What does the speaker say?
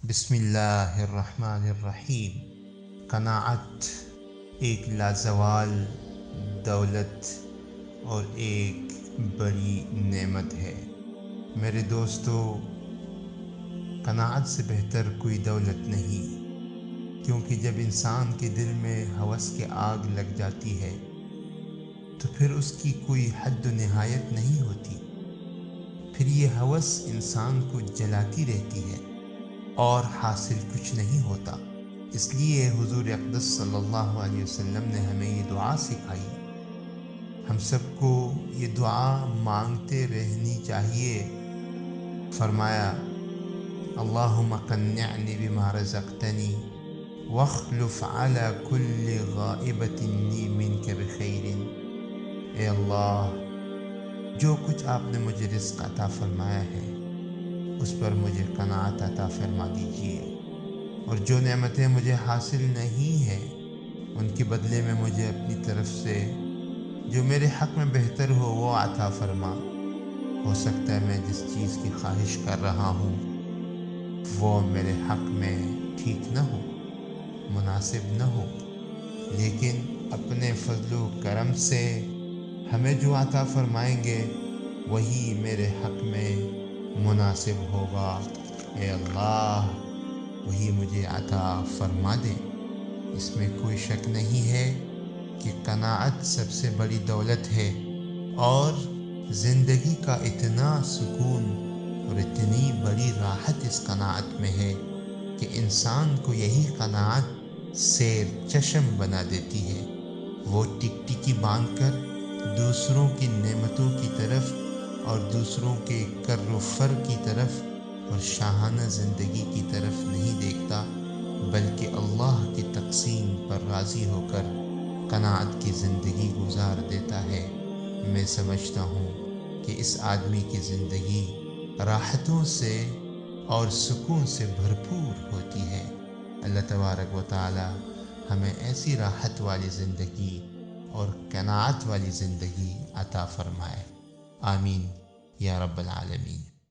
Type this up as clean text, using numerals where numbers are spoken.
بسم اللہ الرحمن الرحیم۔ قناعت ایک لازوال دولت اور ایک بڑی نعمت ہے۔ میرے دوستو، قناعت سے بہتر کوئی دولت نہیں، کیونکہ جب انسان کے دل میں ہوس کی آگ لگ جاتی ہے تو پھر اس کی کوئی حد و نہایت نہیں ہوتی۔ پھر یہ ہوس انسان کو جلاتی رہتی ہے اور حاصل کچھ نہیں ہوتا۔ اس لیے حضور اقدس صلی اللہ علیہ وسلم نے ہمیں یہ دعا سکھائی۔ ہم سب کو یہ دعا مانگتے رہنی چاہیے۔ فرمایا، اللہم قنعنی بما رزقتنی واخلف علی کل غائبۃ لی منک بخیر۔ اے اللہ، جو کچھ آپ نے مجھے رزق عطا فرمایا ہے اس پر مجھے قناعت عطا فرما دیجیے، اور جو نعمتیں مجھے حاصل نہیں ہیں ان کے بدلے میں مجھے اپنی طرف سے جو میرے حق میں بہتر ہو وہ عطا فرما۔ ہو سکتا ہے میں جس چیز کی خواہش کر رہا ہوں وہ میرے حق میں ٹھیک نہ ہو، مناسب نہ ہو، لیکن اپنے فضل و کرم سے ہمیں جو عطا فرمائیں گے وہی میرے حق میں مناسب ہوگا۔ اے اللہ، وہی مجھے عطا فرما دے۔ اس میں کوئی شک نہیں ہے کہ قناعت سب سے بڑی دولت ہے، اور زندگی کا اتنا سکون اور اتنی بڑی راحت اس قناعت میں ہے کہ انسان کو یہی قناعت سیر چشم بنا دیتی ہے۔ وہ ٹکٹکی باندھ کر دوسروں کی نعمتوں کی طرف اور دوسروں کے کر و فر کی طرف اور شاہانہ زندگی کی طرف نہیں دیکھتا، بلکہ اللہ کی تقسیم پر راضی ہو کر قناعت کی زندگی گزار دیتا ہے۔ میں سمجھتا ہوں کہ اس آدمی کی زندگی راحتوں سے اور سکون سے بھرپور ہوتی ہے۔ اللہ تبارک و تعالی ہمیں ایسی راحت والی زندگی اور قناعت والی زندگی عطا فرمائے۔ آمین یا رب العالمین۔